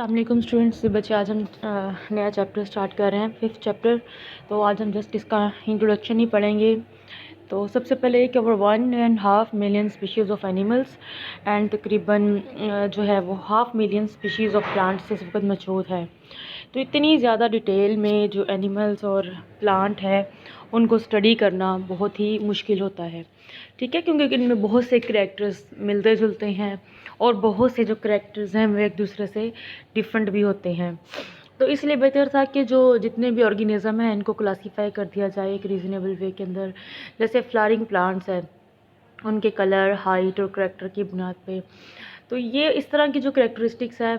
अस्सलाम वालेकुम स्टूडेंट्स। बच्चे आज हम नया चैप्टर स्टार्ट कर रहे हैं, 5th चैप्टर। तो आज हम जस्ट इसका इंट्रोडक्शन ही पढ़ेंगे। तो सबसे पले कि over 1.5 million species of animals and तकरीबन जो है वो 1/2 मिलियन स्पीशीज़ ऑफ प्लांट्स इस वक्त मौजूद है। तो इतनी ज़्यादा डिटेल में जो एनिमल्स और प्लांट है उनको स्टडी करना बहुत ही मुश्किल होता है, ठीक है, क्योंकि इनमें बहुत से करैक्टर्स मिलते जुलते हैं और बहुत से जो करैक्टर्स हैं वो एक दूसरे से डिफरेंट भी होते हैं। तो इसलिए बेहतर था कि जो जितने भी ऑर्गेनिज़म हैं इनको क्लासीफाई कर दिया जाए एक रीज़नेबल वे के अंदर। जैसे फ्लावरिंग प्लांट्स हैं, उनके कलर, हाइट और करैक्टर की बुनियाद पे। तो ये इस तरह की जो करैक्टरिस्टिक्स है,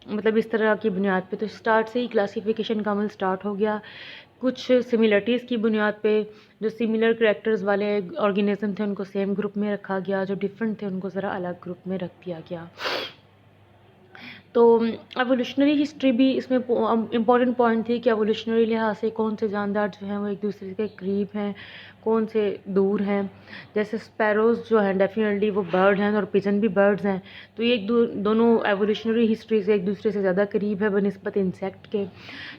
मतलब इस तरह की बुनियाद पे तो स्टार्ट से ही क्लासिफिकेशन का अमल स्टार्ट हो गया। कुछ सिमिलरिटीज़ की बुनियाद पे जो सिमिलर करैक्टर्स वाले ऑर्गेनिज़म थे उनको सेम ग्रुप में रखा गया, जो डिफरेंट थे उनको ज़रा अलग ग्रुप में रख दिया गया। तो एवोल्यूशनरी हिस्ट्री भी इसमें इम्पॉर्टेंट पॉइंट थी कि एवोल्यूशनरी लिहाज से कौन से जानदार जो हैं वो एक दूसरे के करीब हैं, कौन से दूर हैं। जैसे स्पैरोज़ जो हैं डेफिनेटली वो बर्ड हैं और पिजन भी बर्ड्स हैं, तो ये दोनों एवोल्यूशनरी हिस्ट्री से एक दूसरे से ज़्यादा करीब है बनिस्बत इंसेक्ट के।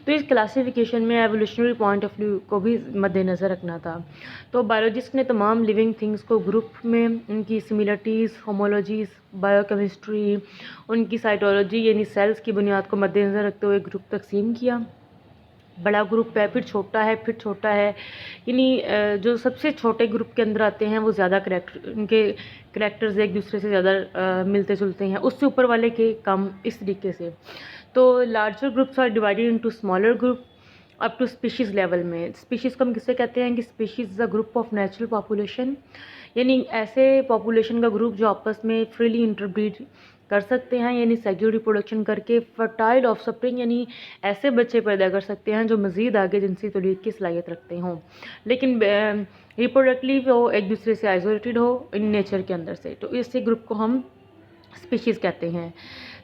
तो इस क्लासिफिकेशन में एवोल्यूशनरी पॉइंट ऑफ व्यू को भी मद्देनज़र रखना था। तो बायोलॉजिस्ट ने तमाम लिविंग थिंग्स को ग्रुप में उनकी सिमिलरिटीज़, होमोलॉजीज़, बायोकेमिस्ट्री, उनकी साइटोलॉजी यानी सेल्स की बुनियाद को मद्देनज़र रखते हुए ग्रुप तकसीम किया। बड़ा ग्रुप है, फिर छोटा है, फिर छोटा है, यानी जो सबसे छोटे ग्रुप के अंदर आते हैं वो ज़्यादा उनके करैक्टर्स एक दूसरे से ज़्यादा मिलते जुलते हैं, उससे ऊपर वाले के कम, इस तरीके से। तो larger groups are divided into smaller group up to species level में। स्पीशीज़ को हम किससे कहते हैं कि species is a group of natural population, यानी ऐसे पॉपुलेशन का ग्रुप जो आपस में फ्रीली इंटरब्रीड कर सकते हैं, यानी सेक्सुअल रिप्रोडक्शन करके फर्टाइल ऑफस्प्रिंग यानी ऐसे बच्चे पैदा कर सकते हैं जो मज़ीद आगे जिनसी तौलीद की सलाहियत रखते हों, लेकिन रिप्रोडक्टिवली वो एक दूसरे से आइसोलेटेड हो इन नेचर के अंदर से। तो इसी ग्रुप को हम स्पीशीज़ कहते हैं।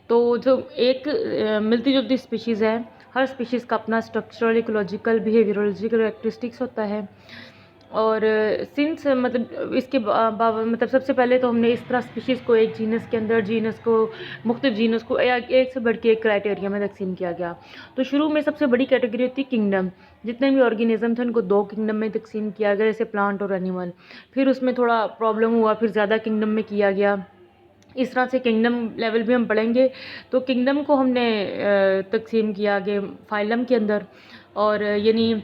तो जो एक मिलती जुलती स्पीशीज़ है, हर स्पीशीज़ का अपना स्ट्रक्चरल, इकोलॉजिकल, बिहेवियरोलॉजिकल कैरेक्टरिस्टिक्स होता है। और सिंस मतलब इसके मतलब सबसे पहले तो हमने इस तरह स्पीशीज़ को एक जीनस के अंदर जीनस को मुख्तलिफ जीनस को एक से बढ़ के एक क्राइटेरिया में तकसीम किया गया। तो शुरू में सबसे बड़ी कैटेगरी होती है किंगडम। जितने भी ऑर्गेनिज्म थे उनको 2 किंगडम में तकसीम किया गया, जैसे प्लांट और एनिमल। फिर उसमें थोड़ा प्रॉब्लम हुआ, फिर ज़्यादा किंगडम में किया गया। इस तरह से किंगडम लेवल भी हम पढ़ेंगे। तो किंगडम को हमने तकसीम किया आगे फाइलम के अंदर, और यानी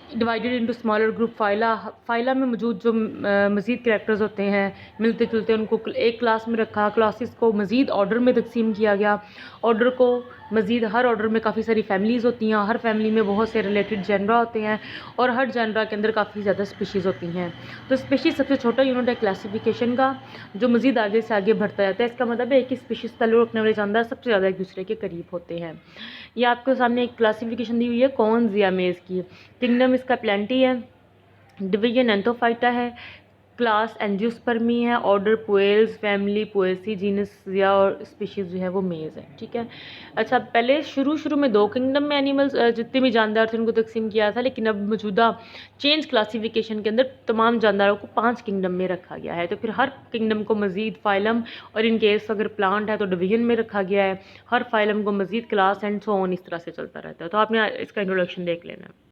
divided into smaller group phyla. Phyla में मौजूद जो मज़ीद करैक्टर्स होते हैं मिलते जुलते, उनको एक क्लास में रखा। क्लासेस को मज़ीद ऑर्डर में तकसीम किया गया। ऑर्डर को मज़ीद हर ऑर्डर में काफ़ी सारी फैमिलीज़ होती हैं, हर फैमिली में बहुत से रिलेटेड जेनरा होते हैं और हर जेनरा के अंदर काफ़ी ज़्यादा स्पीशीज़ होती हैं। तो स्पीशीज़ सबसे छोटा यूनिट है क्लासिफिकेशन का, जो मज़ीद आगे से आगे बढ़ता जाता है। इसका मतलब है कि स्पीशीज़ ताल्लुक़ रखने वाले जानदार सबसे ज़्यादा एक दूसरे के करीब होते हैं। ये आपके सामने एक क्लासिफिकेशन दी हुई है कौन जियामेज़ की। किंगडम इसका प्लेंटी है, डिवीजन एंथोफाइटा है, क्लास एंजियोस्पर्मी है, order Poales, family Poaceae, genus Zea और स्पीशीज़ जो है वो मेज़ है, ठीक है। अच्छा, पहले शुरू में 2 किंगडम में एनिमल्स जितने भी जानदार थे उनको तकसीम किया था, लेकिन अब मौजूदा चेंज क्लासिफिकेशन के अंदर तमाम जानदारों को 5 किंगडम में रखा गया है। तो फिर हर किंगडम को मज़ीद फाइलम, और इन केस अगर प्लांट है तो डिवीजन में रखा गया है, हर फाइलम को मज़ीद क्लास एंड सो ऑन, इस तरह से चलता रहता है। तो आपने इसका इंट्रोडक्शन देख लेना है।